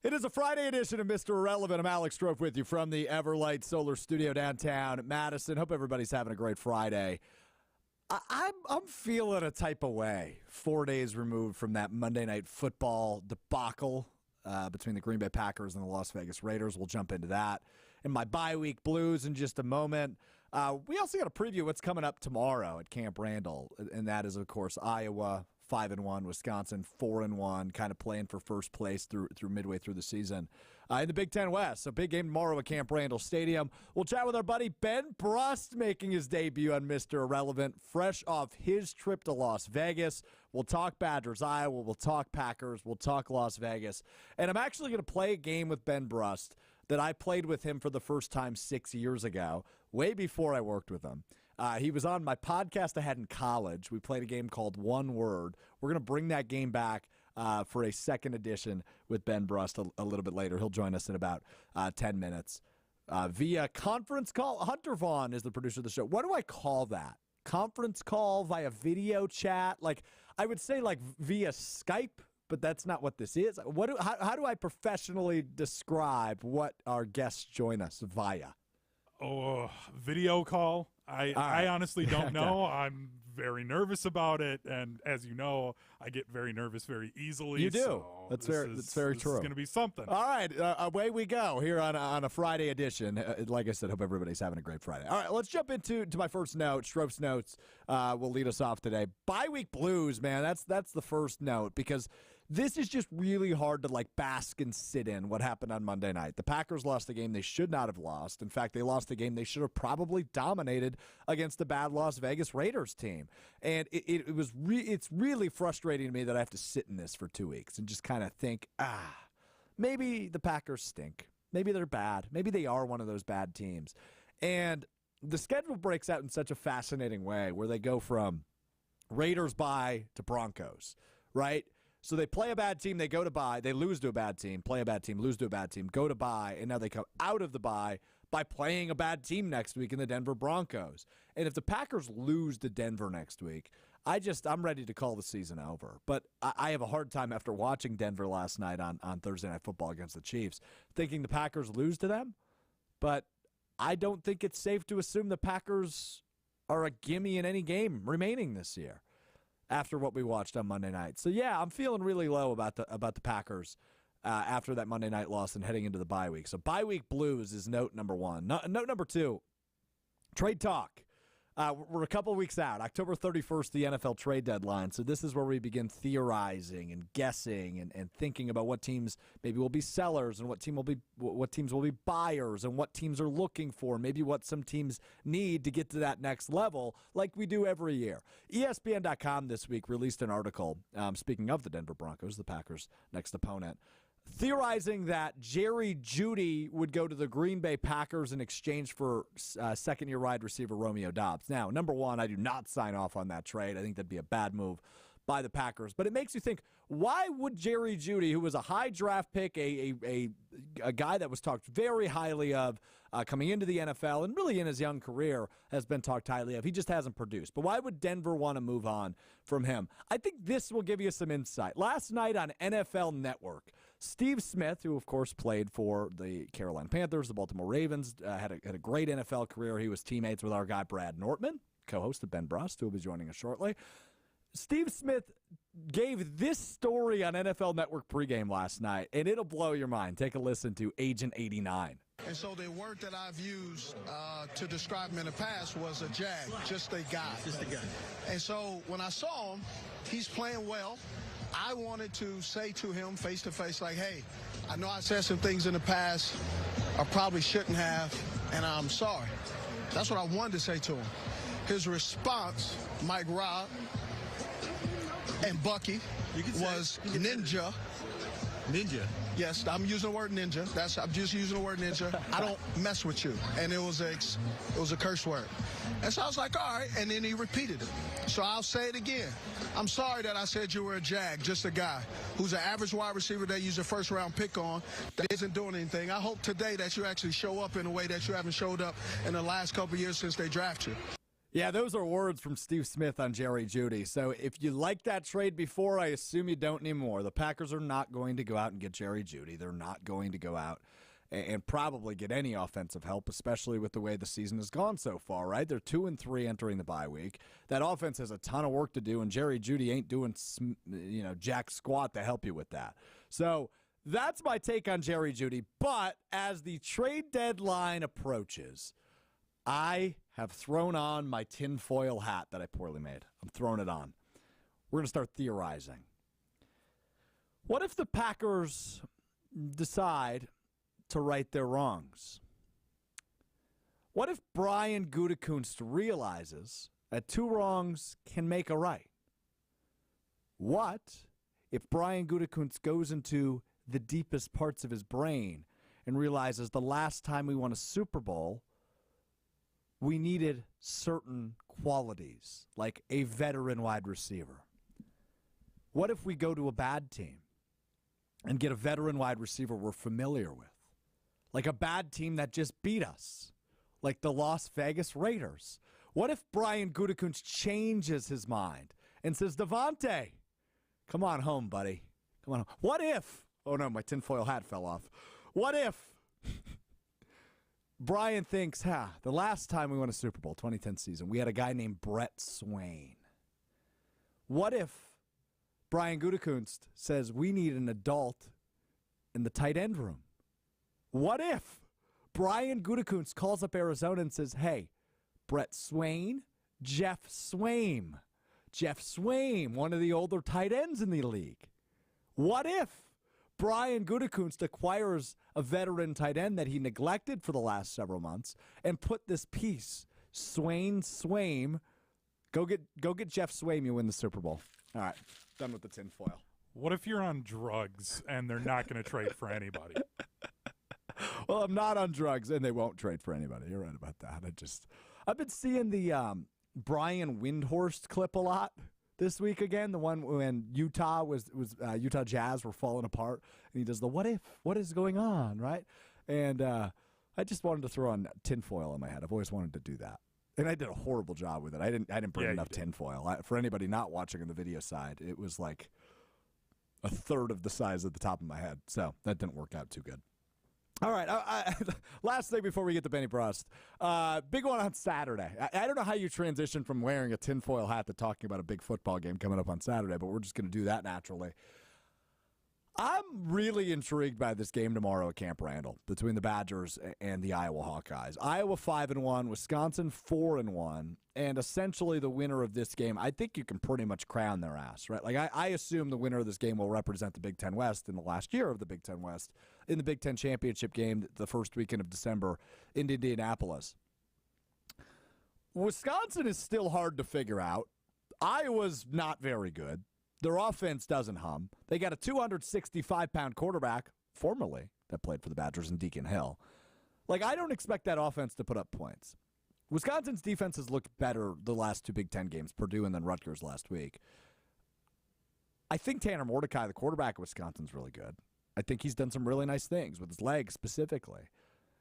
It is a Friday edition of Mr. Irrelevant. I'm Alex Strofe with you from the Everlight Solar Studio downtown Madison. Hope everybody's having a great Friday. I'm feeling a type of way 4 days removed from that Monday Night Football debacle between the Green Bay Packers and the Las Vegas Raiders. We'll jump into that. And my bye week blues in just a moment. We also got to preview what's coming up tomorrow at Camp Randall, and that is, of course, Iowa 5-1, Wisconsin 4-1, kind of playing for first place through midway through the season in the Big Ten West. So big game tomorrow at Camp Randall Stadium. We'll chat with our buddy Ben Brust, making his debut on Mr. Irrelevant, fresh off his trip to Las Vegas. We'll talk Badgers, Iowa. We'll talk Packers. We'll talk Las Vegas. And I'm actually going to play a game with Ben Brust that I played with him for the first time 6 years ago, way before I worked with him. He was on my podcast I had in college. We played a game called One Word. We're going to bring that game back for a second edition with Ben Brust a little bit later. He'll join us in about 10 minutes via conference call. Hunter Vaughn is the producer of the show. What do I call that? Conference call via video chat? Like, I would say like via Skype, but that's not what this is. How do I professionally describe what our guests join us via? Oh, video call. I honestly don't know. I'm very nervous about it, and as you know, I get very nervous very easily. You do. So that's very true. This is going to be something. All right, away we go here on a Friday edition. Like I said, hope everybody's having a great Friday. All right, let's jump into my first note. Strofe's notes will lead us off today. Bye week blues, man. That's the first note, because this is just really hard to like bask and sit in what happened on Monday night. The Packers lost the game they should not have lost. In fact, they lost the game they should have probably dominated against the bad Las Vegas Raiders team. And it's really frustrating to me that I have to sit in this for 2 weeks and just kind of think, maybe the Packers stink. Maybe they're bad. Maybe they are one of those bad teams. And the schedule breaks out in such a fascinating way where they go from Raiders bye to Broncos, right? So they play a bad team, they go to bye, they lose to a bad team, play a bad team, lose to a bad team, go to bye, and now they come out of the bye by playing a bad team next week in the Denver Broncos. And if the Packers lose to Denver next week, I'm ready to call the season over. But I have a hard time after watching Denver last night on Thursday Night Football against the Chiefs, thinking the Packers lose to them. But I don't think it's safe to assume the Packers are a gimme in any game remaining this year after what we watched on Monday night. So, yeah, I'm feeling really low about the Packers after that Monday night loss and heading into the bye week. So, bye week blues is note number one. Note number two, trade talk. We're a couple weeks out. October 31st, the NFL trade deadline. So this is where we begin theorizing and guessing and thinking about what teams maybe will be sellers and what teams will be buyers and what teams are looking for, maybe what some teams need to get to that next level like we do every year. ESPN.com this week released an article, speaking of the Denver Broncos, the Packers' next opponent, theorizing that Jerry Jeudy would go to the Green Bay Packers in exchange for second-year wide receiver Romeo Doubs. Now, number one, I do not sign off on that trade. I think that'd be a bad move by the Packers. But it makes you think, why would Jerry Jeudy, who was a high draft pick, a guy that was talked very highly of coming into the NFL and really in his young career has been talked highly of. He just hasn't produced. But why would Denver want to move on from him? I think this will give you some insight. Last night on NFL Network, Steve Smith, who of course played for the Carolina Panthers, the Baltimore Ravens, had a great NFL career. He was teammates with our guy Brad Nortman, co-host of Ben Brust, who will be joining us shortly. Steve Smith gave this story on NFL Network pregame last night, and it'll blow your mind. Take a listen to Agent 89. And so the word that I've used to describe him in the past was a jag, just a guy. Just a guy. And so when I saw him, he's playing well. I wanted to say to him face to face, like, hey, I know I said some things in the past I probably shouldn't have, and I'm sorry. That's what I wanted to say to him. His response, Mike Robb and Bucky, was ninja. Ninja? Yes, I'm using the word ninja. I'm just using the word ninja. I don't mess with you. And it was a curse word. And so I was like, all right. And then he repeated it. So I'll say it again. I'm sorry that I said you were a jag, just a guy who's an average wide receiver they use a first-round pick on that isn't doing anything. I hope today that you actually show up in a way that you haven't showed up in the last couple of years since they drafted you. Yeah, those are words from Steve Smith on Jerry Jeudy. So if you liked that trade before, I assume you don't anymore. The Packers are not going to go out and get Jerry Jeudy. They're not going to go out and probably get any offensive help, especially with the way the season has gone so far, right? They're 2-3 entering the bye week. That offense has a ton of work to do, and Jerry Jeudy ain't doing jack squat to help you with that. So that's my take on Jerry Jeudy. But as the trade deadline approaches, I have thrown on my tinfoil hat that I poorly made. I'm throwing it on. We're going to start theorizing. What if the Packers decide to right their wrongs? What if Brian Gutekunst realizes that 2 wrongs can make a right? What if Brian Gutekunst goes into the deepest parts of his brain and realizes the last time we won a Super Bowl, we needed certain qualities, like a veteran wide receiver? What if we go to a bad team and get a veteran wide receiver we're familiar with? Like a bad team that just beat us, like the Las Vegas Raiders. What if Brian Gutekunst changes his mind and says, Devontae, come on home, buddy. Come on home. What if, oh no, my tinfoil hat fell off. What if Brian thinks, the last time we won a Super Bowl, 2010 season, we had a guy named Brett Swain. What if Brian Gutekunst says we need an adult in the tight end room? What if Brian Gutekunst calls up Arizona and says, hey, Brett Swain, Jeff Swaim, one of the older tight ends in the league? What if Brian Gutekunst acquires a veteran tight end that he neglected for the last several months and put this piece, Swaim, go get Jeff Swaim, you win the Super Bowl. All right, done with the tinfoil. What if you're on drugs and they're not going to trade for anybody? Well, I'm not on drugs, and they won't trade for anybody. You're right about that. I've been seeing the Brian Windhorst clip a lot this week again, the one when Utah Utah Jazz were falling apart, and he does the what is going on, right? And I just wanted to throw on tinfoil in my head. I've always wanted to do that, and I did a horrible job with it. I didn't bring enough tinfoil. For anybody not watching on the video side, it was like a third of the size of the top of my head, so that didn't work out too good. All right, last thing before we get to Benny Brust. Big one on Saturday. I don't know how you transition from wearing a tinfoil hat to talking about a big football game coming up on Saturday, but we're just going to do that naturally. I'm really intrigued by this game tomorrow at Camp Randall between the Badgers and the Iowa Hawkeyes. Iowa 5-1, Wisconsin 4-1, and essentially the winner of this game, I think you can pretty much crown their ass, right? Like I assume the winner of this game will represent the Big Ten West in the last year of the Big Ten West in the Big Ten championship game the first weekend of December in Indianapolis. Wisconsin is still hard to figure out. Iowa's not very good. Their offense doesn't hum. They got a 265-pound quarterback, formerly, that played for the Badgers in Deacon Hill. Like, I don't expect that offense to put up points. Wisconsin's defense has looked better the last 2 Big Ten games, Purdue and then Rutgers last week. I think Tanner Mordecai, the quarterback of Wisconsin's really good. I think he's done some really nice things with his legs specifically.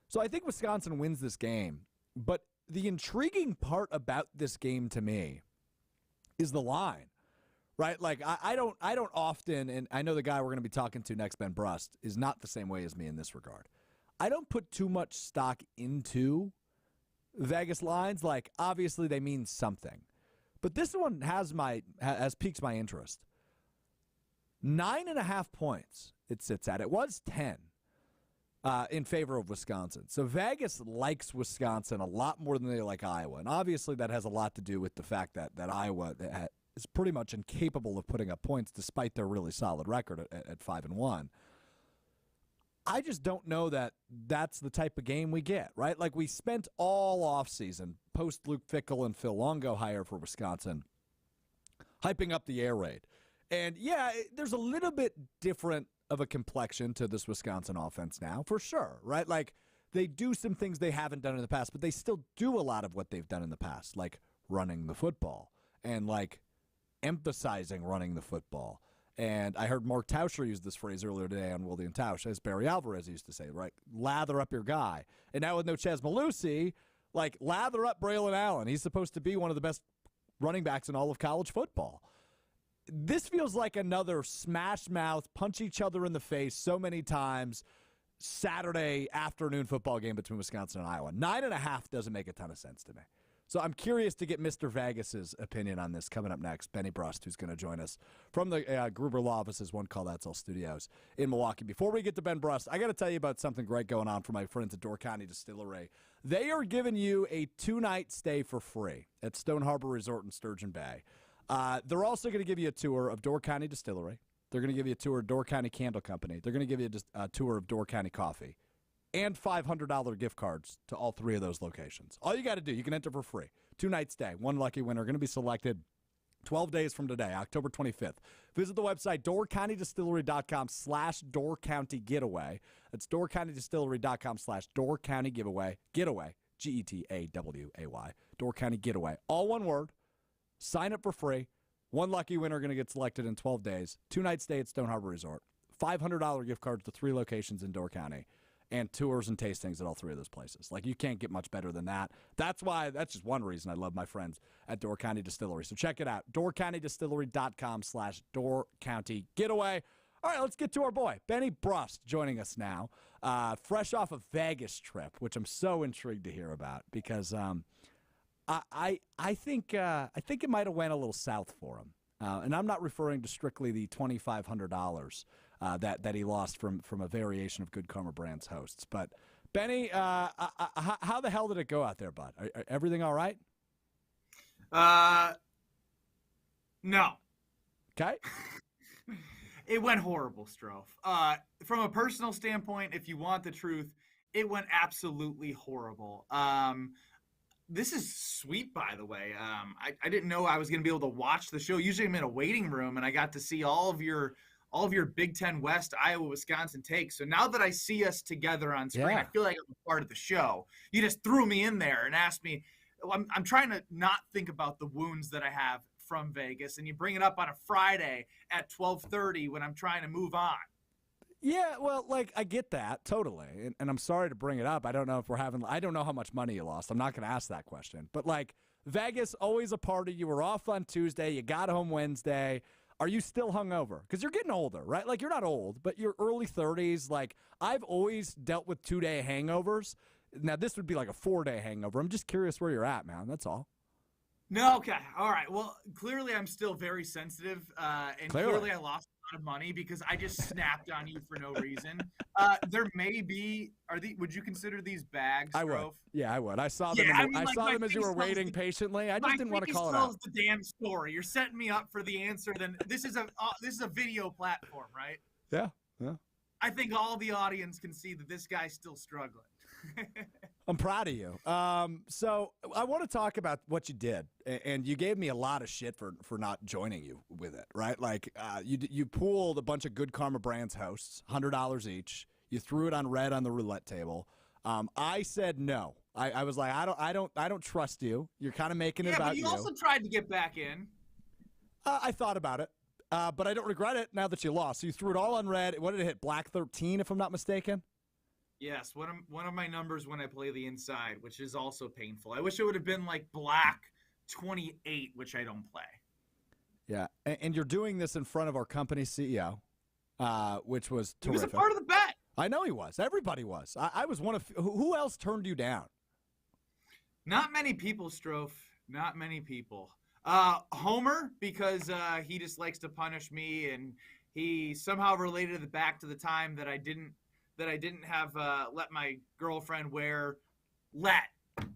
So I think Wisconsin wins this game. But the intriguing part about this game to me is the line. Right, like I don't often, and I know the guy we're going to be talking to next, Ben Brust, is not the same way as me in this regard. I don't put too much stock into Vegas lines. Like, obviously they mean something, but this one has piqued my interest. 9.5 points it sits at. It was 10 in favor of Wisconsin. So Vegas likes Wisconsin a lot more than they like Iowa, and obviously that has a lot to do with the fact that Iowa is pretty much incapable of putting up points despite their really solid record at 5-1. I just don't know that that's the type of game we get, right? Like, we spent all offseason, post Luke Fickell and Phil Longo hire for Wisconsin, hyping up the air raid. And, yeah, there's a little bit different of a complexion to this Wisconsin offense now, for sure, right? Like, they do some things they haven't done in the past, but they still do a lot of what they've done in the past, like running the football and, like, emphasizing running the football. And I heard Mark Tauscher use this phrase earlier today on Wilde and Tausch, as Barry Alvarez used to say, right? Lather up your guy. And now with no Chez Mellusi, Like, lather up Braylon Allen. He's supposed to be one of the best running backs in all of college football. This feels like another smash mouth, punch each other in the face so many times Saturday afternoon football game between Wisconsin and Iowa. 9.5 doesn't make a ton of sense to me. So I'm curious to get Mr. Vegas's opinion on this coming up next. Benny Brust, who's going to join us from the Gruber Law Office's One Call That's All studios in Milwaukee. Before we get to Ben Brust, I got to tell you about something great going on for my friends at Door County Distillery. They are giving you a 2-night stay for free at Stone Harbor Resort in Sturgeon Bay. They're also going to give you a tour of Door County Distillery. They're going to give you a tour of Door County Candle Company. They're going to give you a tour of Door County Coffee. And $500 gift cards to all 3 of those locations. All you got to do, you can enter for free. 2-night stay. One lucky winner going to be selected 12 days from today, October 25th. Visit the website, doorcountydistillery.com/doorcountygetaway. That's doorcountydistillery.com/doorcountygiveaway. Getaway, Getaway. Door County Getaway. All one word. Sign up for free. One lucky winner going to get selected in 12 days. 2-night stay at Stone Harbor Resort. $500 gift cards to 3 locations in Door County. And tours and tastings at all 3 of those places. Like, you can't get much better than that. That's just one reason I love my friends at Door County Distillery. So check it out. doorcountydistillery.com/doorcountygetaway. All right, let's get to our boy, Benny Brust, joining us now. Fresh off a Vegas trip, which I'm so intrigued to hear about because I think it might have went a little south for him. And I'm not referring to strictly the $2,500 that he lost from a variation of Good Karma Brands hosts. But, Benny, how the hell did it go out there, bud? Everything all right? No. Okay. It went horrible, Strofe. From a personal standpoint, if you want the truth, it went absolutely horrible. This is sweet, by the way. I didn't know I was going to be able to watch the show. Usually I'm in a waiting room, and I got to see all of your Big Ten West, Iowa, Wisconsin takes. So now that I see us together on screen, I feel like I'm a part of the show. You just threw me in there and asked me. I'm trying to not think about the wounds that I have from Vegas, and you bring it up on a Friday at 12:30 when I'm trying to move on. Yeah, well, like, I get that totally, and I'm sorry to bring it up. I don't know if I don't know how much money you lost. I'm not going to ask that question. But, like, Vegas, always a party. You were off on Tuesday. You got home Wednesday. Are you still hungover? Because you're getting older, right? Like, you're not old, but you're early 30s. Like, I've always dealt with 2-day hangovers. Now, this would be like a 4-day hangover. I'm just curious where you're at, man. That's all. No, okay. All right. Well, clearly I'm still very sensitive, and clearly I lost a lot of money because I just snapped on you for no reason. There may be would you consider these bags, I would. Yeah, I would. I saw them. I saw them as you were waiting patiently. I just didn't want to call it out. The damn story. You're setting me up for the answer. Then this is a video platform, right? Yeah. I think all the audience can see that this guy's still struggling. I'm proud of you. So I want to talk about what you did, and you gave me a lot of shit for not joining you with it, right? Like you pooled a bunch of Good Karma Brands hosts, $100 each. You threw it on red on the roulette table. I said no. I was like, I don't trust you. You're kind of making it about you. Yeah, but you also tried to get back in. I thought about it, but I don't regret it now that you lost. So you threw it all on red. What did it hit? Black 13, if I'm not mistaken. Yes, one of my numbers when I play the inside, which is also painful. I wish it would have been like black 28, which I don't play. Yeah, and you're doing this in front of our company CEO, which was terrific. He was a part of the bet. I know he was. Everybody was. I was one of – who else turned you down? Not many people, Strofe. Not many people. Homer, because he just likes to punish me, and he somehow related it back to the time that I didn't have let my girlfriend wear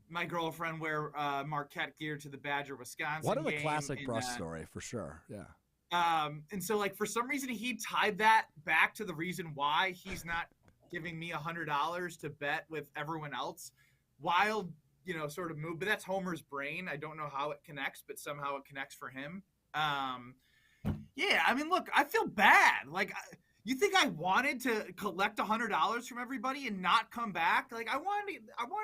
Marquette gear to the Badger Wisconsin What a game. Classic Brust story for sure. Yeah. And so like for some reason he tied that back to the reason why he's not giving me $100 to bet with everyone else. Wild, sort of move, but that's Homer's brain. I don't know how it connects, but somehow it connects for him. Yeah, I mean, look, I feel bad. Like. You think I wanted to collect $100 from everybody and not come back? Like I wanted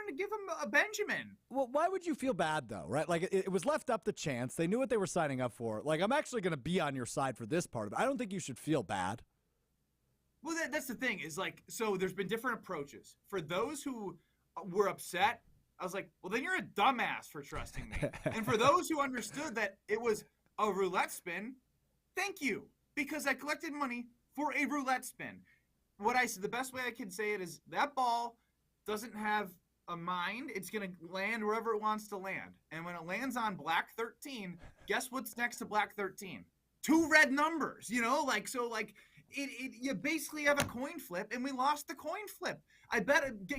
to give him a Benjamin. Well, why would you feel bad though, right? Like it was left up to chance. They knew what they were signing up for. Like I'm actually going to be on your side for this part of it. I don't think you should feel bad. Well, that's the thing is like, so there's been different approaches. For those who were upset, I was like, well, then you're a dumbass for trusting me. And for those who understood that it was a roulette spin, thank you, because I collected money for a roulette spin. The best way I can say it is that ball doesn't have a mind. It's going to land wherever it wants to land. And when it lands on black 13, guess what's next to black 13? 2 red numbers, you know, like, so like you basically have a coin flip, and we lost the coin flip.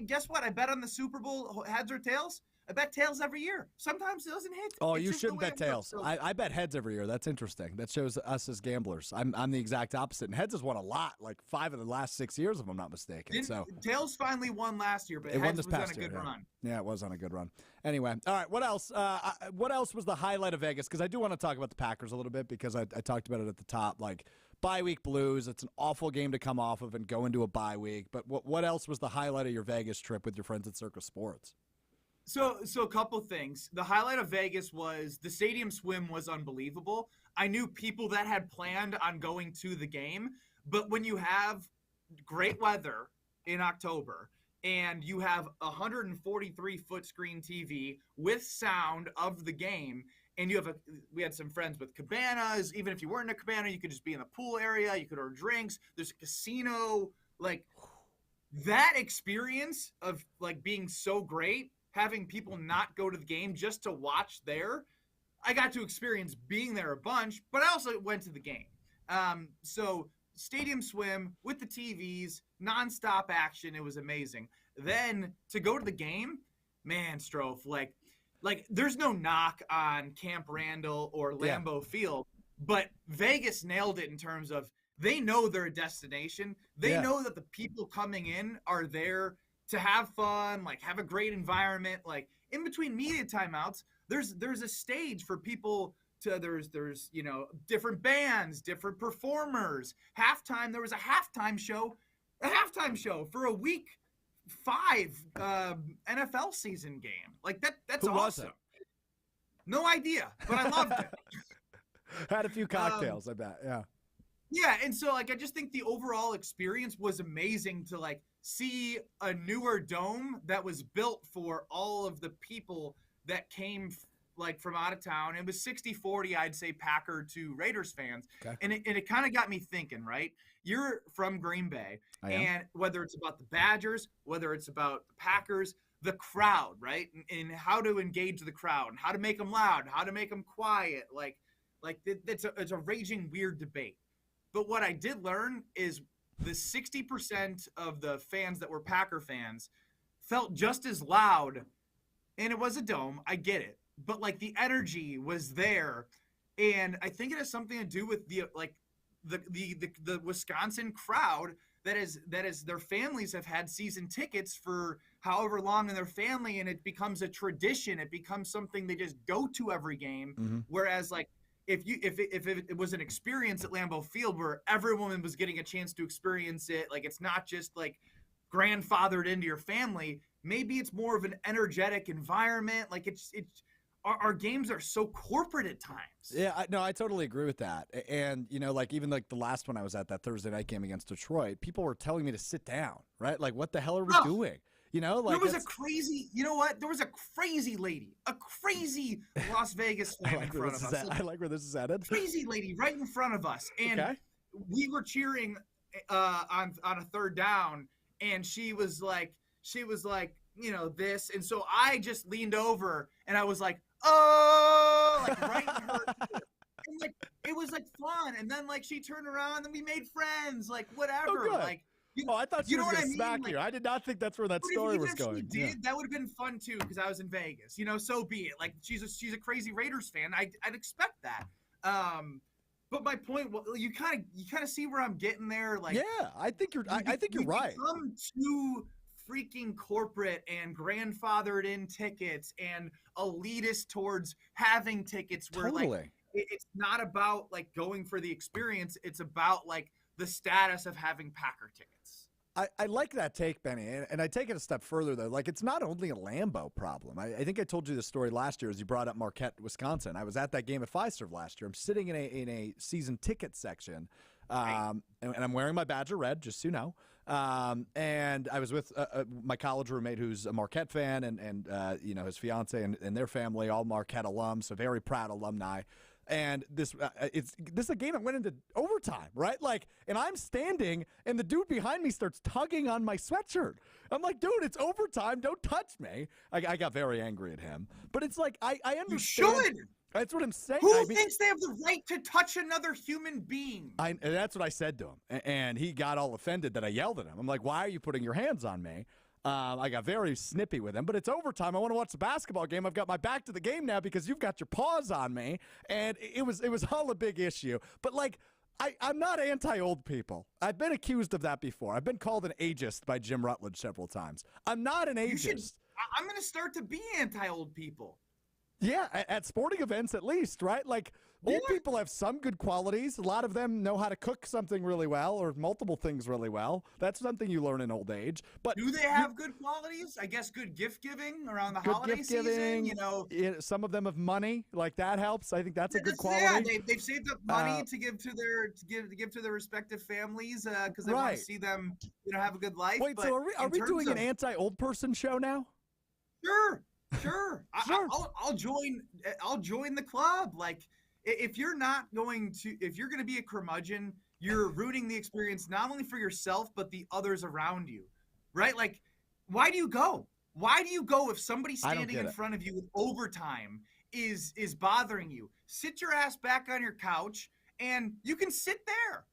Guess what? I bet on the Super Bowl heads or tails. I bet tails every year. Sometimes it doesn't hit. Oh, It's you just the shouldn't way bet it tails. works. I bet heads every year. That's interesting. That shows us as gamblers. I'm the exact opposite. And heads has won a lot, like 5 of the last 6 years, if I'm not mistaken. So tails finally won last year, but it heads was was on a past year, good run. Yeah, it was on a good run. Anyway, all right. What else? What else was the highlight of Vegas? Because I do want to talk about the Packers a little bit, because I talked about it at the top. Like, bye week blues. It's an awful game to come off of and go into a bye week. But what else was the highlight of your Vegas trip with your friends at Circus Sports? So a couple things. The highlight of Vegas was the stadium swim was unbelievable. I knew people that had planned on going to the game, but when you have great weather in October and you have a 143-foot screen TV with sound of the game, and we had some friends with cabanas. Even if you weren't in a cabana, you could just be in the pool area. You could order drinks. There's a casino. Like, that experience of like being so great, having people not go to the game just to watch there, I got to experience being there a bunch, but I also went to the game. So stadium swim with the TVs, nonstop action. It was amazing. Then to go to the game, man, Strofe, like there's no knock on Camp Randall or Lambeau Field, but Vegas nailed it in terms of they know they're a destination. They know that the people coming in are there to have fun, like have a great environment. Like in between media timeouts, there's a stage for people to there's different bands, different performers. Halftime, there was a halftime show for a week 5 NFL season game. Like that's Who was awesome. it? No idea, but I loved it. Had a few cocktails, I bet. Yeah. Yeah, and so like I just think the overall experience was amazing to like see a newer dome that was built for all of the people that came like from out of town. It was 60-40, I'd say, Packer to Raiders fans. Okay. And it kind of got me thinking, right? You're from Green Bay, and whether it's about the Badgers, whether it's about the Packers, the crowd, right? And how to engage the crowd, and how to make them loud, how to make them quiet. It's a raging weird debate. But what I did learn is the 60% of the fans that were Packer fans felt just as loud, and it was a dome. I get it, but like the energy was there, and I think it has something to do with the Wisconsin crowd that is their families have had season tickets for however long in their family, and it becomes a tradition. It becomes something they just go to every game. Mm-hmm. Whereas like if it was an experience at Lambeau Field where everyone was getting a chance to experience it, like it's not just like grandfathered into your family, maybe it's more of an energetic environment. Like it's our games are so corporate at times. Yeah, I totally agree with that. And, like even like the last one I was at, that Thursday night game against Detroit, people were telling me to sit down, right? Like, what the hell are we doing? Like there was a crazy, there was a crazy lady, a crazy Las Vegas fan in front of us. I like where this is headed. Crazy lady right in front of us. And we were cheering on a third down, and she was like, this. And so I just leaned over and I was like, oh, like right in her. And like, it was like fun. And then like she turned around and we made friends, like whatever. Oh, like, I thought she was going to smack you. I did not think that's where that story was going. If she did, that would have been fun too, because I was in Vegas. So be it. Like she's a crazy Raiders fan. I'd expect that. But my point, you kind of see where I'm getting there. Like, yeah, I think you're right. Become too freaking corporate and grandfathered in tickets and elitist towards having tickets. Where like it's not about like going for the experience. It's about like the status of having Packer tickets. I like that take, Benny, and I take it a step further, though. Like, it's not only a Lambeau problem. I think I told you this story last year as you brought up Marquette, Wisconsin. I was at that game at Fiserv last year. I'm sitting in a season ticket section, and I'm wearing my Badger red, just so you know. And I was with my college roommate who's a Marquette fan, and his fiance and their family, all Marquette alums, so very proud alumni. And this is a game that went into overtime, right? Like, and I'm standing, and the dude behind me starts tugging on my sweatshirt. I'm like, dude, it's overtime. Don't touch me. I got very angry at him. But it's like, I understand. You should. That's what I'm saying. Who thinks they have the right to touch another human being? And that's what I said to him. And he got all offended that I yelled at him. I'm like, why are you putting your hands on me? I got very snippy with him, but it's overtime. I want to watch the basketball game. I've got my back to the game now because you've got your paws on me, and it was all a big issue. But like, I'm not anti-old people. I've been accused of that before. I've been called an ageist by Jim Rutledge several times. I'm not an ageist. I'm going to start to be anti-old people. Yeah, at sporting events at least, right? Like, old people have some good qualities. A lot of them know how to cook something really well or multiple things really well. That's something you learn in old age. But do they have good qualities? I guess good gift giving around the holiday season. Some of them have money, like that helps. I think that's a good quality. Yeah, they've saved up money to give to their respective families because they want to see them, have a good life. Wait, so are we doing an anti-old person show now? Sure. Sure. I'll join the club. Like, if you're going to be a curmudgeon, you're ruining the experience not only for yourself but the others around you, right? Like, why do you go? Why do you go if somebody standing in front of you with overtime is bothering you? Sit your ass back on your couch and you can sit there.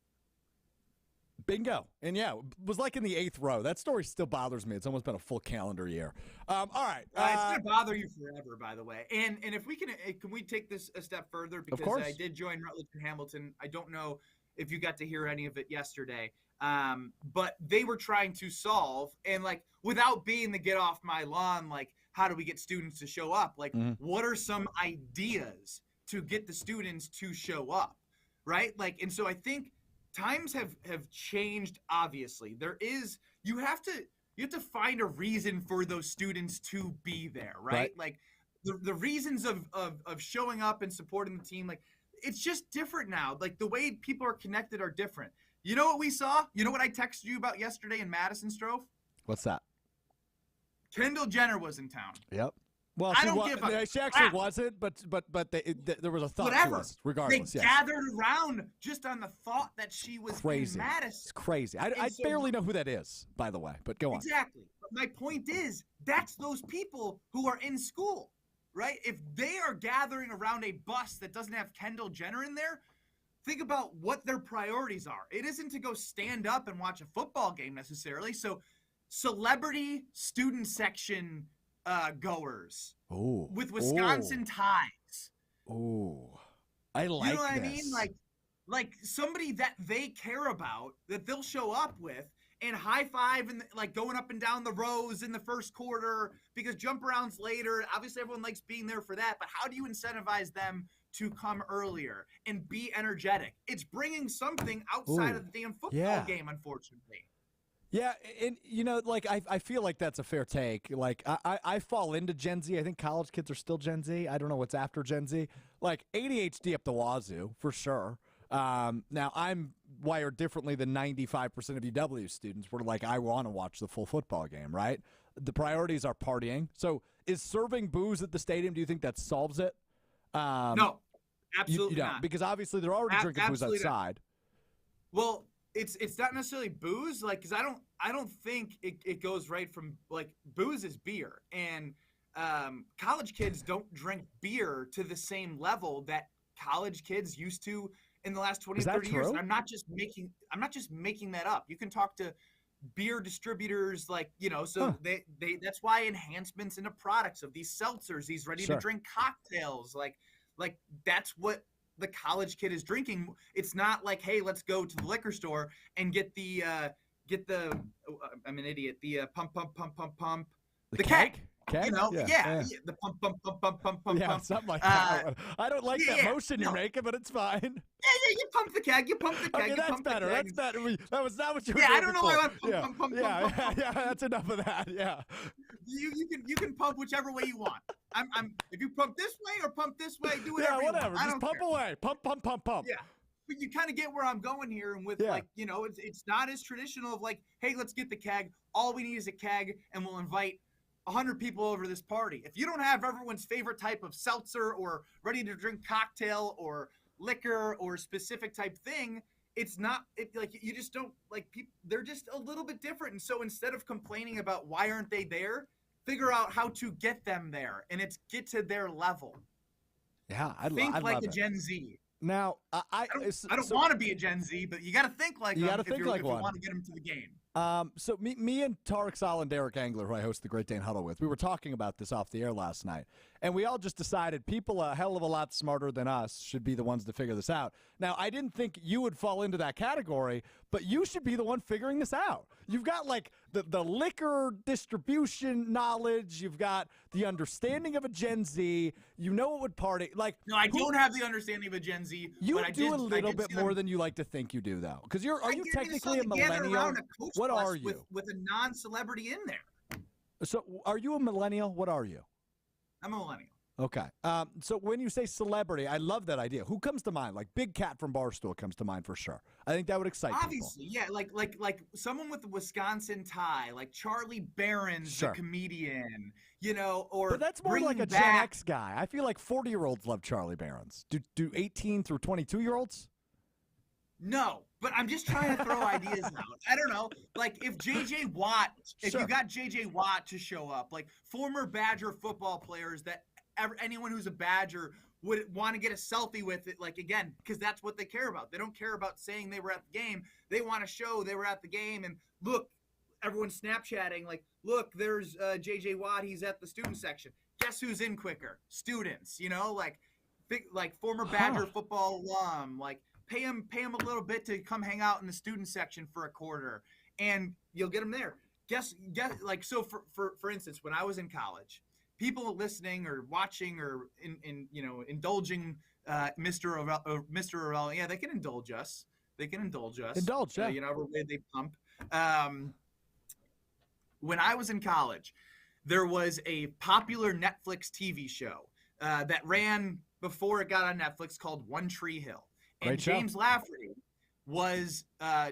Bingo. And yeah, it was like in the 8th row. That story still bothers me. It's almost been a full calendar year. All right. It's going to bother you forever, by the way. And if we can we take this a step further? Because I did join Rutledge and Hamilton. I don't know if you got to hear any of it yesterday. But they were trying to solve, and like, without being the get off my lawn, like, how do we get students to show up? Like, what are some ideas to get the students to show up? Right? Like, and so I think times have changed. Obviously, you have to find a reason for those students to be there, right? Like, the reasons of showing up and supporting the team, like, it's just different now. Like, the way people are connected are different. You know what we saw? You know what I texted you about yesterday in Madison, Strofe? What's that? Kendall Jenner was in town. Yep. Well, she actually wasn't, but there was a thought to us, regardless. They gathered around just on the thought that she was in Madison. It's crazy. I barely know who that is, by the way, but go on. Exactly. But my point is, that's those people who are in school, right? If they are gathering around a bus that doesn't have Kendall Jenner in there, think about what their priorities are. It isn't to go stand up and watch a football game necessarily. So celebrity student section goers with Wisconsin ties. Oh, I like. You know what this. I mean? Like somebody that they care about, that they'll show up with and high five and like going up and down the rows in the first quarter, because jump arounds later. Obviously, everyone likes being there for that. But how do you incentivize them to come earlier and be energetic? It's bringing something outside of the damn football game, unfortunately. Yeah, and like I feel like that's a fair take. Like I fall into Gen Z. I think college kids are still Gen Z. I don't know what's after Gen Z. Like ADHD up the wazoo for sure. Now I'm wired differently than 95% of UW students. Where like, I want to watch the full football game, right? The priorities are partying. So is serving booze at the stadium? Do you think that solves it? No, absolutely not. Because obviously they're already drinking booze outside. Well, it's not necessarily booze, like, because I don't think it goes right from, like, booze is beer, and college kids don't drink beer to the same level that college kids used to in the last 20 30 years. And I'm not just making that up. You can talk to beer distributors, like, so they that's why enhancements into products of these seltzers, these ready to drink cocktails, like that's what the college kid is drinking. It's not like, hey, let's go to the liquor store and get the I'm an idiot, the pump, the keg. Keg? The pump, something like that. I don't like that motion you're making, but it's fine. Yeah, you pump the keg. Okay, that's better. That's better. That was not what you were doing. I don't know why I went pump. Yeah, that's enough of that. Yeah. You can pump whichever way you want. I'm if you pump this way or pump this way, do whatever. Yeah, whatever. You want. Just pump away. Pump. Yeah. but you kind of get where I'm going here. And with like, you know, it's not as traditional of like, hey, let's get the keg. All we need is a keg, and we'll invite 100 people over this party. If you don't have everyone's favorite type of seltzer or ready to drink cocktail or liquor or specific type thing, it's not like you just don't like people. They're just a little bit different. And so instead of complaining about why aren't they there, figure out how to get them there, and it's get to their level. Yeah, I think like a Gen Z. Now, I don't want to be a Gen Z, but you got to think like them if you want to get them to the game. So me and Tarek Sal and Derek Angler, who I host the Great Dane Huddle with, we were talking about this off the air last night, and we all just decided people a hell of a lot smarter than us should be the ones to figure this out. Now, I didn't think you would fall into that category, but you should be the one figuring this out. You've got like the liquor distribution knowledge. You've got the understanding of a Gen Z. You know what would party like. No, I don't have the understanding of a Gen Z. You but do a little bit more than you like to think you do, though. Because are you technically a millennial? What are you? With a non-celebrity in there. So are you a millennial? What are you? I'm a millennial. Okay. So when you say celebrity, I love that idea. Who comes to mind? Like Big Cat from Barstool comes to mind for sure. I think that would excite Obviously, people. Yeah, like someone with a Wisconsin tie, like Charlie Barron's the comedian, you know, or but that's more like a Gen X guy. I feel like 40-year-olds love Charlie Barron's. Do 18 through 22-year-olds? No, but I'm just trying to throw ideas out. I don't know. Like if JJ Watt, if you got JJ Watt to show up, like former Badger football players that anyone who's a Badger would want to get a selfie with it, like again, because that's what they care about. They don't care about saying they were at the game. They want to show they were at the game and look, everyone's Snapchatting like, look, there's JJ Watt, he's at the student section. Guess who's in quicker? Students, you know, like former Badger football alum, like pay him a little bit to come hang out in the student section for a quarter, and you'll get him there. Guess like so for instance, when I was in college, people listening or watching or indulging Mr. Orell, yeah, they can indulge us. Indulge, yeah. Every way they pump. When I was in college, there was a popular Netflix TV show that ran before it got on Netflix called One Tree Hill. And James Lafferty was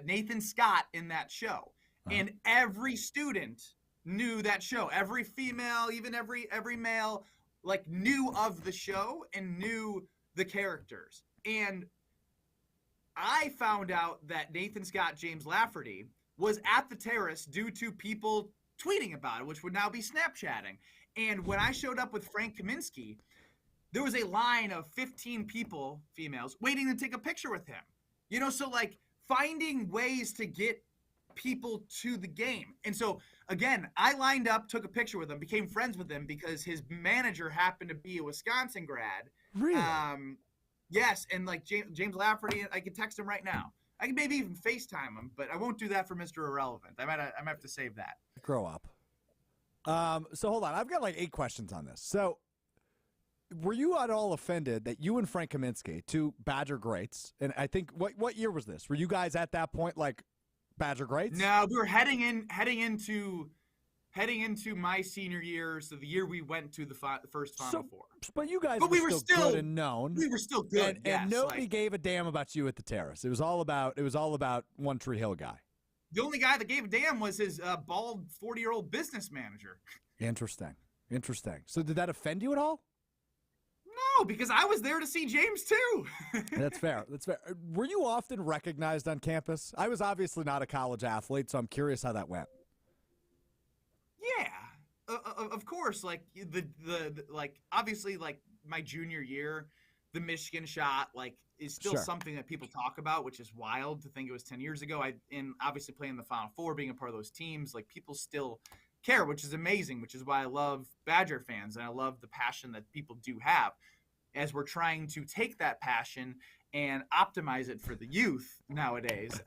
Nathan Scott in that show. And every student knew that show. Every female, even every male, like knew of the show and knew the characters. And I found out that Nathan Scott, James Lafferty, was at the terrace due to people tweeting about it, which would now be Snapchatting. And when I showed up with Frank Kaminsky, there was a line of 15 people, females, waiting to take a picture with him. You know, so like finding ways to get people to the game. And so again, I lined up, took a picture with him, became friends with him because his manager happened to be a Wisconsin grad. Really? Yes, and like James Lafferty, I could text him right now. I could maybe even FaceTime him, but I won't do that for Mr. Irrelevant. I might have to save that. Grow up. So hold on, I've got like 8 questions on this. So were you at all offended that you and Frank Kaminsky, two Badger greats, and I think what year was this? Were you guys at that point like Badger greats? No, we were heading into my senior year, so the year we went to the first Final Four. But you guys were still good and known. We were still good, and nobody gave a damn about you at the terrace. It was all about One Tree Hill guy. The only guy that gave a damn was his bald 40-year-old business manager. Interesting. So did that offend you at all? No, because I was there to see James too. That's fair. Were you often recognized on campus? I was obviously not a college athlete, so I'm curious how that went. Yeah, of course. Like the obviously like my junior year, the Michigan shot is still something that people talk about, which is wild to think it was 10 years ago. And obviously playing the Final Four, being a part of those teams, like people still care, which is amazing, which is why I love Badger fans and I love the passion that people do have as we're trying to take that passion and optimize it for the youth nowadays.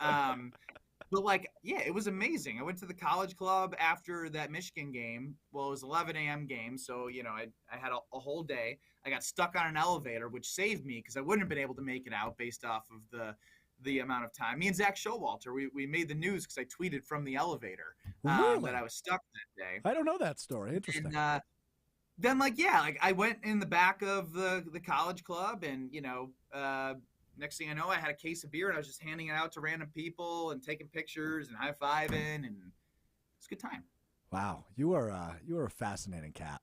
But it was amazing. I went to the college club after that Michigan game. Well, it was 11 a.m. game. So, I had a whole day. I got stuck on an elevator, which saved me because I wouldn't have been able to make it out based off of the amount of time. Me and Zach Showalter, we made the news because I tweeted from the elevator that I was stuck that day. I don't know that story. Interesting. And, then I went in the back of the college club and, next thing I know, I had a case of beer and I was just handing it out to random people and taking pictures and high-fiving, and it's a good time. Wow, you are a fascinating cat.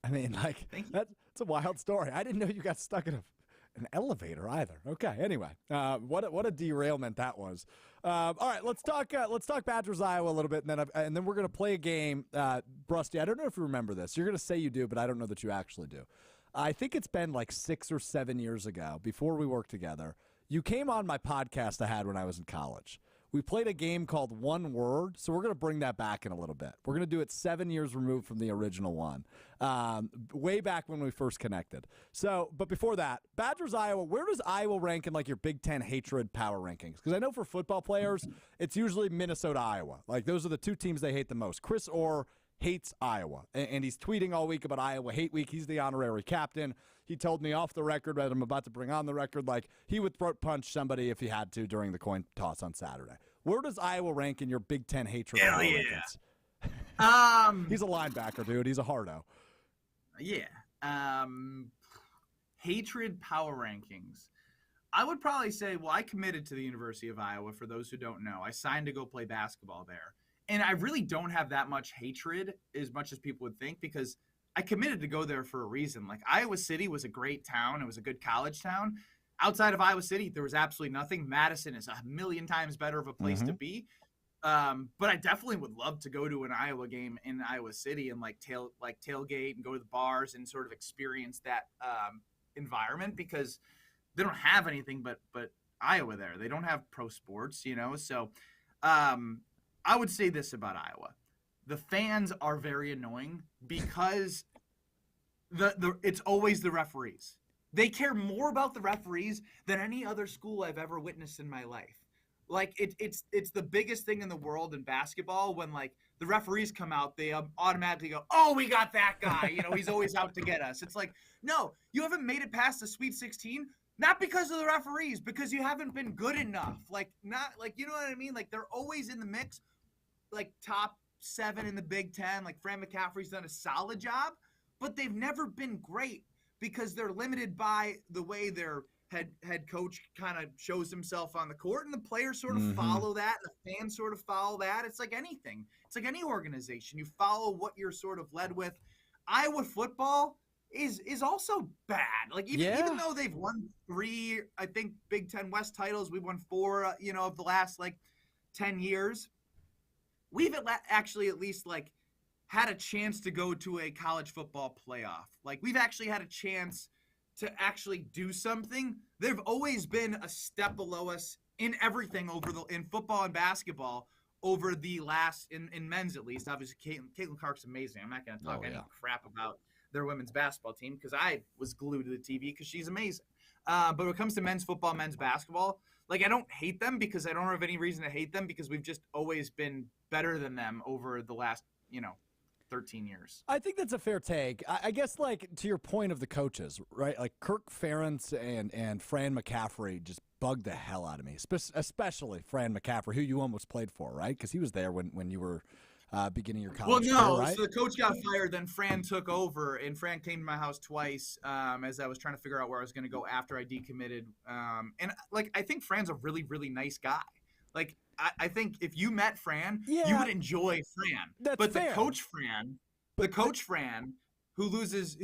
I mean, like Thank you. that's a wild story. I didn't know you got stuck in an elevator either. Okay, anyway, what a derailment that was. All right, let's talk Badgers Iowa a little bit, and then we're gonna play a game. Brusty, I don't know if you remember this. You're gonna say you do, but I don't know that you actually do. I think it's been like 6 or 7 years ago, before we worked together. You came on my podcast I had when I was in college. We played a game called One Word, so we're going to bring that back in a little bit. We're going to do it 7 years removed from the original one, way back when we first connected. So, but before that, Badgers Iowa, where does Iowa rank in like your Big Ten hatred power rankings? Because I know for football players, it's usually Minnesota, Iowa. Like those are the two teams they hate the most. Chris Orr hates Iowa, and he's tweeting all week about Iowa Hate Week. He's the honorary captain. He told me off the record that I'm about to bring on the record, like he would throat punch somebody if he had to during the coin toss on Saturday. Where does Iowa rank in your Big Ten hatred? Hell yeah. He's a linebacker, dude. He's a hardo. Yeah. Hatred power rankings. I would probably say, well, I committed to the University of Iowa, for those who don't know. I signed to go play basketball there. And I really don't have that much hatred, as much as people would think, because I committed to go there for a reason. Like, Iowa City was a great town. It was a good college town. Outside of Iowa City, there was absolutely nothing. Madison is a million times better of a place to be. But I definitely would love to go to an Iowa game in Iowa City and tailgate and go to the bars and sort of experience that environment, because they don't have anything but Iowa there. They don't have pro sports, So I would say this about Iowa. The fans are very annoying because it's always the referees. They care more about the referees than any other school I've ever witnessed in my life. Like it's the biggest thing in the world in basketball when like the referees come out, they automatically go, "Oh, we got that guy. He's always out to get us." It's like, no, you haven't made it past the Sweet 16, not because of the referees, because you haven't been good enough. Like not like you know what I mean? Like they're always in the mix, like top 7 in the Big Ten. Like Fran McCaffrey's done a solid job, but they've never been great, because they're limited by the way their head coach kind of shows himself on the court, and the players sort of follow that, and the fans sort of follow that. It's like anything. It's like any organization. You follow what you're sort of led with. Iowa football is also bad. Like even though they've won 3, I think, Big Ten West titles, we've won 4, of the last like 10 years. We've actually at least like had a chance to go to a college football playoff. Like we've actually had a chance to actually do something. They've always been a step below us in everything in football and basketball over the last, in men's at least. Obviously, Caitlin Clark's amazing. I'm not going to talk any crap about their women's basketball team because I was glued to the TV because she's amazing. But when it comes to men's football, men's basketball, like I don't hate them because I don't have any reason to hate them because we've just always been better than them over the last, 13 years. I think that's a fair take. I guess, like, to your point of the coaches, right? Like, Kirk Ferentz and Fran McCaffrey just bugged the hell out of me, especially Fran McCaffrey, who you almost played for, right? Because he was there when you were beginning your college career, right? So the coach got fired, then Fran took over, and Fran came to my house twice as I was trying to figure out where I was going to go after I decommitted. And, like, I think Fran's a really, really nice guy. Like, I think if you met Fran, you would enjoy Fran. But fair. The coach Fran, who has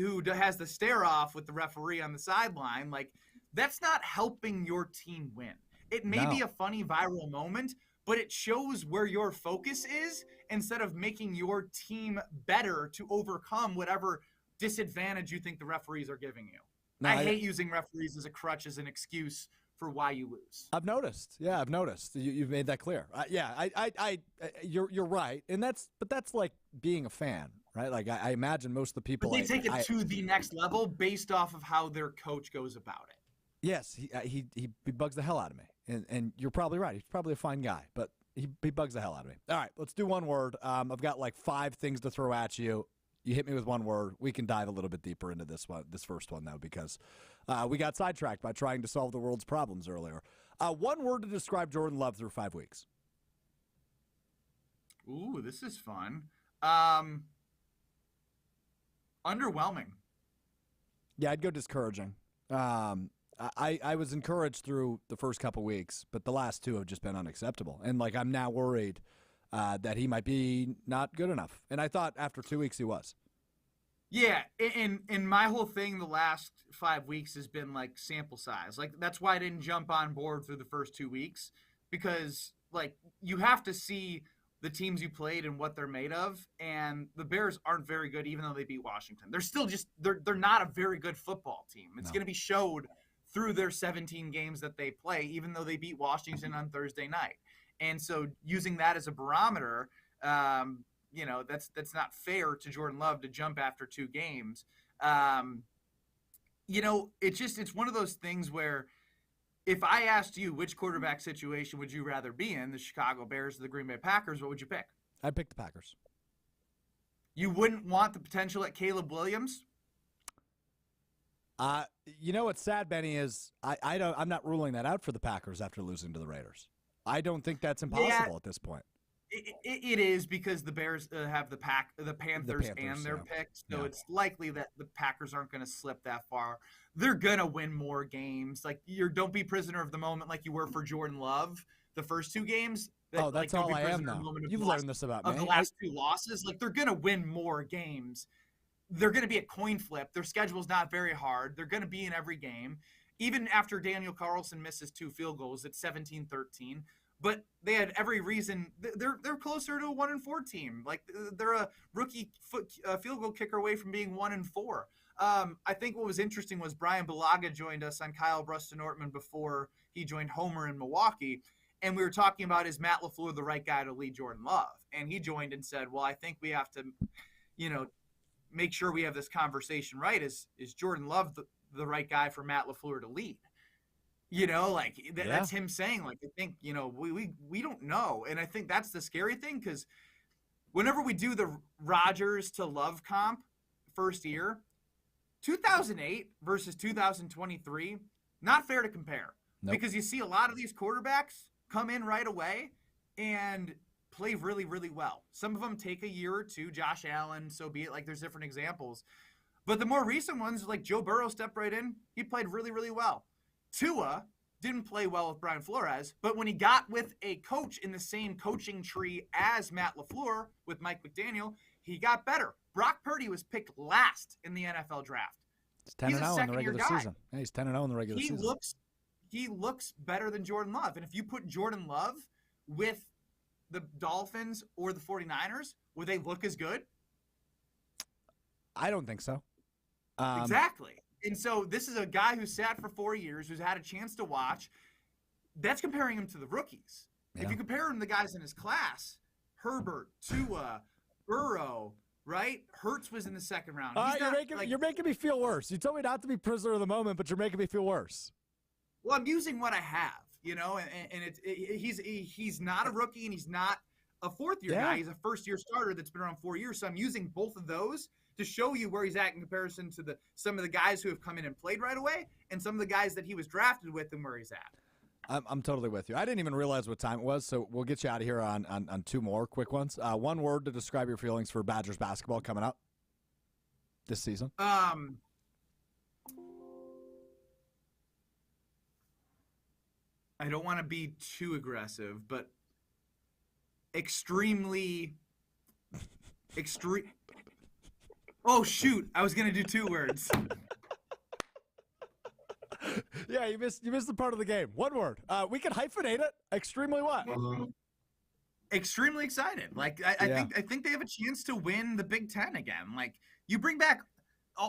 the stare off with the referee on the sideline, like that's not helping your team win. It may be a funny viral moment, but it shows where your focus is instead of making your team better to overcome whatever disadvantage you think the referees are giving you. I hate using referees as a crutch, as an excuse for why you lose. I've noticed. Yeah, I've noticed. You've made that clear. You're right, and that's like being a fan, right? Like I imagine most of the people. But they take it to the next level based off of how their coach goes about it. Yes, he bugs the hell out of me, and you're probably right. He's probably a fine guy, but he bugs the hell out of me. All right, let's do one word. I've got like 5 things to throw at you. You hit me with one word. We can dive a little bit deeper into this first one, though, because we got sidetracked by trying to solve the world's problems earlier. One word to describe Jordan Love through 5 weeks. Ooh, this is fun. Underwhelming. Yeah, I'd go discouraging. I was encouraged through the first couple weeks, but the last two have just been unacceptable. And like I'm now worried that he might be not good enough. And I thought after 2 weeks he was. Yeah, and my whole thing the last 5 weeks has been like sample size. Like that's why I didn't jump on board through the first 2 weeks, because like you have to see the teams you played and what they're made of, and the Bears aren't very good even though they beat Washington. They're still just they're not a very good football team. It's going to be showed through their 17 games that they play, even though they beat Washington on Thursday night. And so using that as a barometer, that's not fair to Jordan Love to jump after 2 games. It's one of those things where if I asked you which quarterback situation would you rather be in, the Chicago Bears or the Green Bay Packers, what would you pick? I'd pick the Packers. You wouldn't want the potential at Caleb Williams? You know what's sad, Benny, is I'm not ruling that out for the Packers after losing to the Raiders. I don't think that's impossible at this point. It is, because the Bears have the Panthers and their picks, so it's likely that the Packers aren't going to slip that far. They're going to win more games. Like don't be prisoner of the moment like you were for Jordan Love the first 2 games. That's all I am now. You've learned this about me. Of the last 2 losses, like they're going to win more games. They're going to be a coin flip. Their schedule's not very hard. They're going to be in every game. Even after Daniel Carlson misses 2 field goals, it's 17-13. But they had every reason. They're closer to a 1-4 team. Like they're a rookie field goal kicker away from being 1-4. I think what was interesting was Brian Balaga joined us on Kyle Brust and Nortman before he joined Homer in Milwaukee, and we were talking about, is Matt LaFleur the right guy to lead Jordan Love? And he joined and said, well, I think we have to, make sure we have this conversation right. Is Jordan Love the right guy for Matt LaFleur to lead? That's him saying, like, I think, we don't know. And I think that's the scary thing, because whenever we do the Rodgers to Love comp first year, 2008 versus 2023, not fair to compare. Nope. Because you see a lot of these quarterbacks come in right away and play really, really well. Some of them take a year or 2, Josh Allen, so be it. Like, there's different examples. But the more recent ones, like Joe Burrow stepped right in, he played really, really well. Tua didn't play well with Brian Flores, but when he got with a coach in the same coaching tree as Matt LaFleur with Mike McDaniel, he got better. Brock Purdy was picked last in the NFL draft. He's 10-0 in the regular season. Yeah, he's 10-0 in the regular season. He looks better than Jordan Love. And if you put Jordan Love with the Dolphins or the 49ers, would they look as good? I don't think so. Exactly. And so this is a guy who sat for 4 years, who's had a chance to watch. That's comparing him to the rookies. Yeah. If you compare him to the guys in his class, Herbert, Tua, Burrow, right? Hurts was in the second round. You're making me feel worse. You told me not to be prisoner of the moment, but you're making me feel worse. Well, I'm using what I have, and he's not a rookie, and he's not a fourth-year guy. He's a first-year starter that's been around 4 years. So I'm using both of those to show you where he's at in comparison to some of the guys who have come in and played right away, and some of the guys that he was drafted with and where he's at. I'm totally with you. I didn't even realize what time it was, so we'll get you out of here on 2 more quick ones. One word to describe your feelings for Badgers basketball coming up this season. I don't want to be too aggressive, but extreme. Oh, shoot. I was going to do 2 words. Yeah, you missed the part of the game. 1 word. We can hyphenate it. Extremely what? Extremely excited. Like, I think they have a chance to win the Big Ten again. Like, you bring back,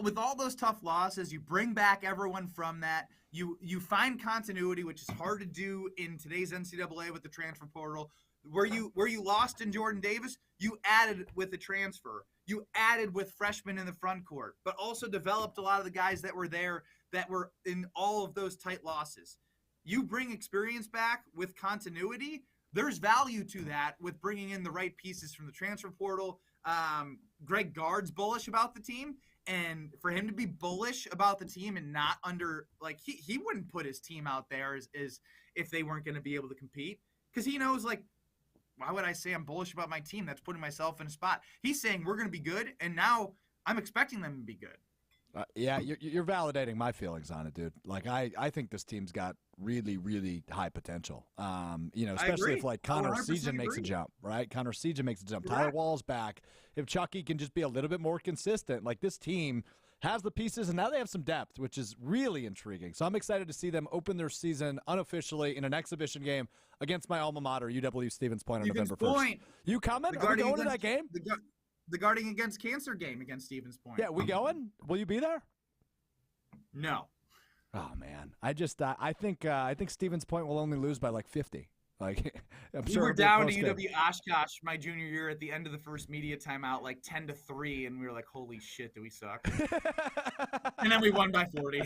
with all those tough losses, you bring back everyone from that. You find continuity, which is hard to do in today's NCAA with the transfer portal. Where you lost in Jordan Davis, you added with the transfer. You added with freshmen in the front court, but also developed a lot of the guys that were there that were in all of those tight losses. You bring experience back with continuity. There's value to that with bringing in the right pieces from the transfer portal. Greg Gard's bullish about the team, and for him to be bullish about the team and not under, like, he wouldn't put his team out there as if they weren't going to be able to compete, because he knows, like, why would I say I'm bullish about my team? That's putting myself in a spot. He's saying we're going to be good, and now I'm expecting them to be good. Yeah, you're validating my feelings on it, dude. Like, I think this team's got really, really high potential. Especially if, like, Connor Seaton makes a jump, right? Connor Seaton makes a jump. Correct. Tyler Wall's back. If Chucky can just be a little bit more consistent, like, this team has the pieces, and now they have some depth, which is really intriguing. So I'm excited to see them open their season unofficially in an exhibition game against my alma mater, UW-Stevens Point, on November 1st. You coming? Are we going to that game? The Guarding Against Cancer game against Stevens Point. Yeah, we going? Will you be there? No. Oh man, I think Stevens Point will only lose by like 50. Like, we were down to UW Oshkosh my junior year at the end of the first media timeout, like 10-3, and we were like, "Holy shit, do we suck?" And then we won by 40.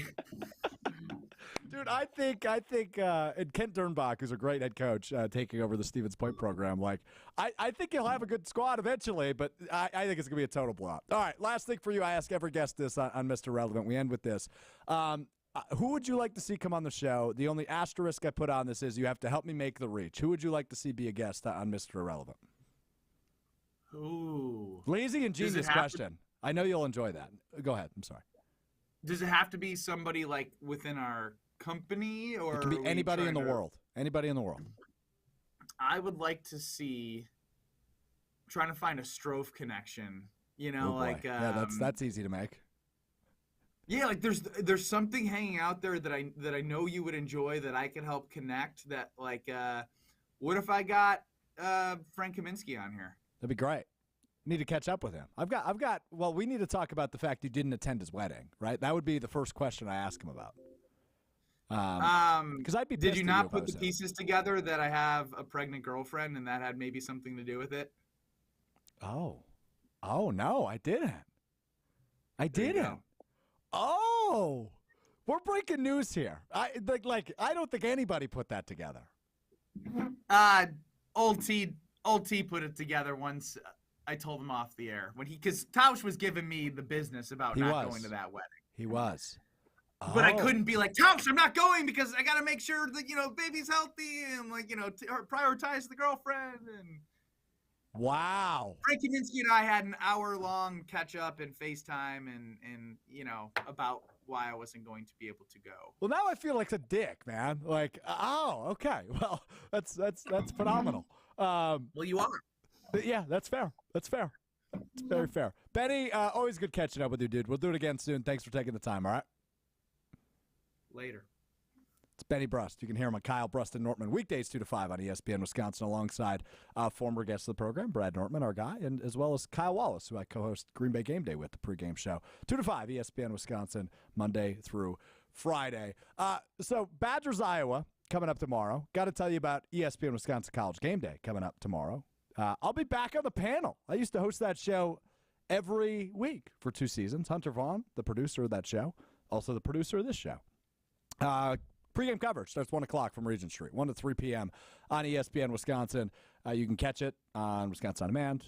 Dude, I think and Kent Dernbach, who's a great head coach, taking over the Stevens Point program. Like, I think he'll have a good squad eventually, but I think it's gonna be a total blowout. All right, last thing for you, I ask every guest this on Mr. Relevant. We end with this. Who would you like to see come on the show? The only asterisk I put on this is you have to help me make the reach. Who would you like to see be a guest on Mr. Irrelevant? Ooh. Lazy and genius question. I know you'll enjoy that. Go ahead. I'm sorry. Does it have to be somebody like within our company, or it can be anybody in the world? Anybody in the world. I would like to see. Trying to find a Strofe connection. You know, yeah, that's easy to make. Yeah, like there's something hanging out there that I know you would enjoy, that I can help connect. That like, what if I got Frank Kaminsky on here? That'd be great. Need to catch up with him. I've got. Well, we need to talk about the fact you didn't attend his wedding, right? That would be the first question I ask him about. Because I'd be. Did you not put the pieces together that I have a pregnant girlfriend and that had maybe something to do with it? Oh no, I didn't. I didn't. Oh, we're breaking news here. I don't think anybody put that together. Old T put it together once. I told him off the air because Tausch was giving me the business about going to that wedding. He was. But I couldn't be like, Tausch, I'm not going because I got to make sure that, baby's healthy and prioritize the girlfriend. And wow. Frank Kaminsky and I had an hour-long catch-up and FaceTime and about why I wasn't going to be able to go. Well, now I feel like a dick, man. Like, okay. Well, that's phenomenal. Well, you are. Yeah, that's fair. That's fair. It's very fair. Benny, always good catching up with you, dude. We'll do it again soon. Thanks for taking the time, all right? Later. It's Benny Brust. You can hear him on Kyle Brust and Nortman weekdays 2 to 5 on ESPN Wisconsin, alongside former guest of the program, Brad Nortman, our guy, and as well as Kyle Wallace, who I co-host Green Bay Game Day with, the pregame show. 2 to 5, ESPN Wisconsin, Monday through Friday. So Badgers, Iowa, coming up tomorrow. Got to tell you about ESPN Wisconsin College Game Day coming up tomorrow. I'll be back on the panel. I used to host that show every week for 2 seasons. Hunter Vaughn, the producer of that show, also the producer of this show. Pre-game coverage starts 1 o'clock from Regent Street, 1 to 3 p.m. on ESPN Wisconsin. You can catch it on Wisconsin On Demand,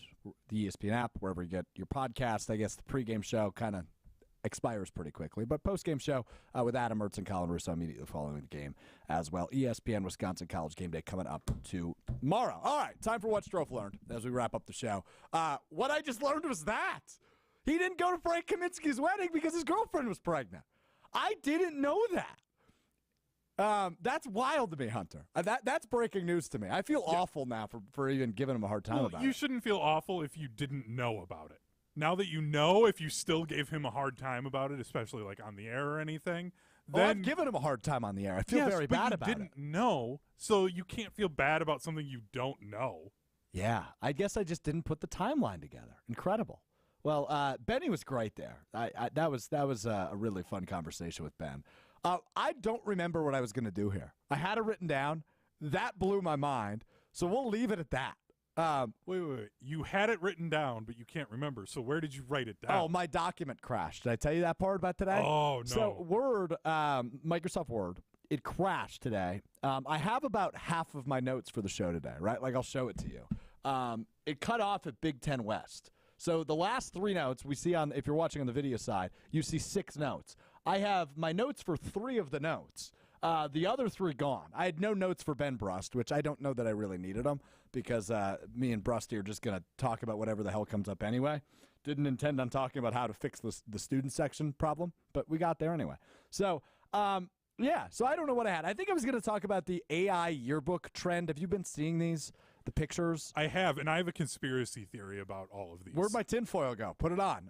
the ESPN app, wherever you get your podcast. I guess the pre-game show kind of expires pretty quickly, but post-game show with Adam Ertz and Colin Russo immediately following the game as well. ESPN Wisconsin College Game Day coming up tomorrow. All right, time for what Strofe learned as we wrap up the show. What I just learned was that he didn't go to Frank Kaminsky's wedding because his girlfriend was pregnant. I didn't know that. That's wild to me, Hunter. That's breaking news to me. I feel awful now for even giving him a hard time about it. You shouldn't feel awful if you didn't know about it. Now that you know, if you still gave him a hard time about it, especially like on the air or anything, then I've given him a hard time on the air. I feel very bad about it. You didn't know, so you can't feel bad about something you don't know. Yeah, I guess I just didn't put the timeline together. Incredible. Well, Benny was great there. That was a really fun conversation with Ben. I don't remember what I was going to do here. I had it written down. That blew my mind, so we'll leave it at that. Wait. You had it written down, but you can't remember. So where did you write it down? Oh, my document crashed. Did I tell you that part about today? Oh, no. So Word, Microsoft Word, it crashed today. I have about half of my notes for the show today, right? Like, I'll show it to you. It cut off at Big Ten West. So the last 3 notes we see if you're watching on the video side, you see 6 notes. I have my notes for 3 of the notes. The other 3 gone. I had no notes for Ben Brust, which I don't know that I really needed them because me and Brusty are just going to talk about whatever the hell comes up anyway. didn't intend on talking about how to fix the student section problem, but we got there anyway. So, yeah, so I don't know what I had. I think I was going to talk about the AI yearbook trend. Have you been seeing these, the pictures? I have, and I have a conspiracy theory about all of these. Where'd my tinfoil go? Put it on.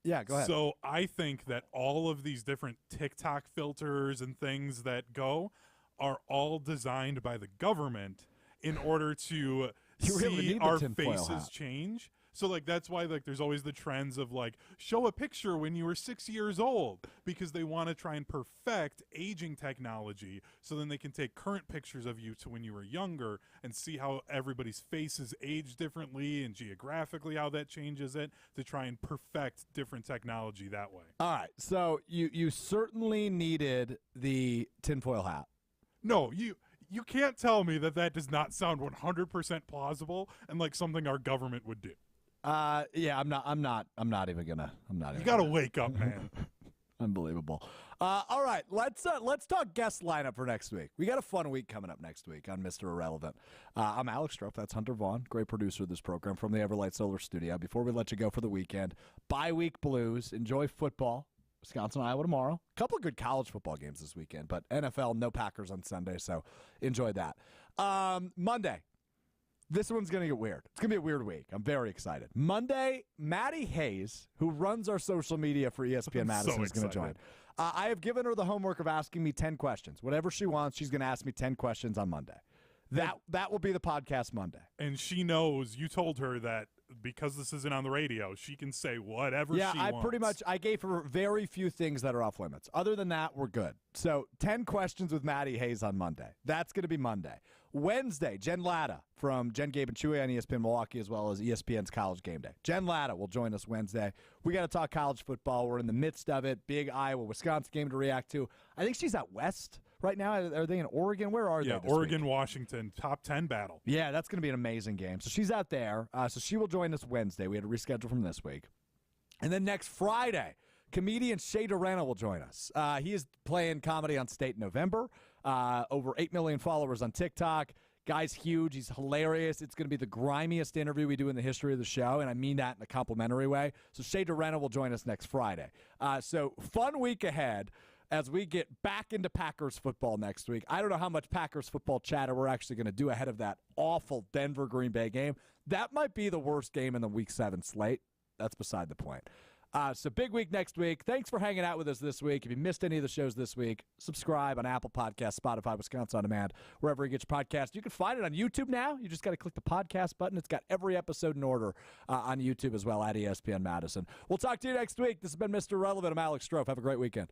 Yeah, go ahead. So I think that all of these different TikTok filters and things that go are all designed by the government in order to see our faces change. So, like, that's why, like, there's always the trends of, like, show a picture when you were 6 years old, because they want to try and perfect aging technology so then they can take current pictures of you to when you were younger and see how everybody's faces age differently and geographically how that changes it to try and perfect different technology that way. All right, so you certainly needed the tinfoil hat. No, you can't tell me that does not sound 100% plausible and like something our government would do. Yeah, I'm not even gonna. You gotta wake up, man. Unbelievable. All right, let's talk guest lineup for next week. We got a fun week coming up next week on Mr. Irrelevant. I'm Alex Strofe. That's Hunter Vaughn, great producer of this program from the Everlight Solar Studio. Before we let you go for the weekend, bye-week blues. Enjoy football. Wisconsin, Iowa tomorrow. A couple of good college football games this weekend, but NFL, no Packers on Sunday, so enjoy that. Monday. This one's going to get weird. It's going to be a weird week. I'm very excited. Monday, Maddie Hayes, who runs our social media for ESPN Madison, is going to join. I have given her the homework of asking me 10 questions. Whatever she wants, she's going to ask me 10 questions on Monday. That will be the podcast Monday. And she knows you told her that because this isn't on the radio, she can say whatever she wants. Yeah, I gave her very few things that are off limits. Other than that, we're good. So 10 questions with Maddie Hayes on Monday. That's going to be Monday. Wednesday, Jen Latta from Jen, Gabe, and Chewy on ESPN Milwaukee, as well as ESPN's College Game Day. Jen Latta will join us Wednesday. We got to talk college football. We're in the midst of it. Big Iowa-Wisconsin game to react to. I think she's out west right now. Are they in Oregon? Where are they this Oregon, week? Washington, top 10 battle. Yeah, that's going to be an amazing game. So she's out there. So she will join us Wednesday. We had to reschedule from this week. And then next Friday, comedian Shea Durana will join us. He is playing comedy on State in November. Over 8 million followers on TikTok. Guy's huge. He's hilarious. It's going to be the grimiest interview we do in the history of the show, and I mean that in a complimentary way. So Shea Durana will join us next Friday. So fun week ahead as we get back into Packers football next week. I don't know how much Packers football chatter we're actually going to do ahead of that awful Denver-Green Bay game. That might be the worst game in the Week 7 slate. That's beside the point. So big week next week. Thanks for hanging out with us this week. If you missed any of the shows this week, subscribe on Apple Podcasts, Spotify, Wisconsin On Demand, wherever you get your podcast. You can find it on YouTube now. You just got to click the podcast button. It's got every episode in order on YouTube as well at ESPN Madison. We'll talk to you next week. This has been Mr. Relevant. I'm Alex Strofe. Have a great weekend.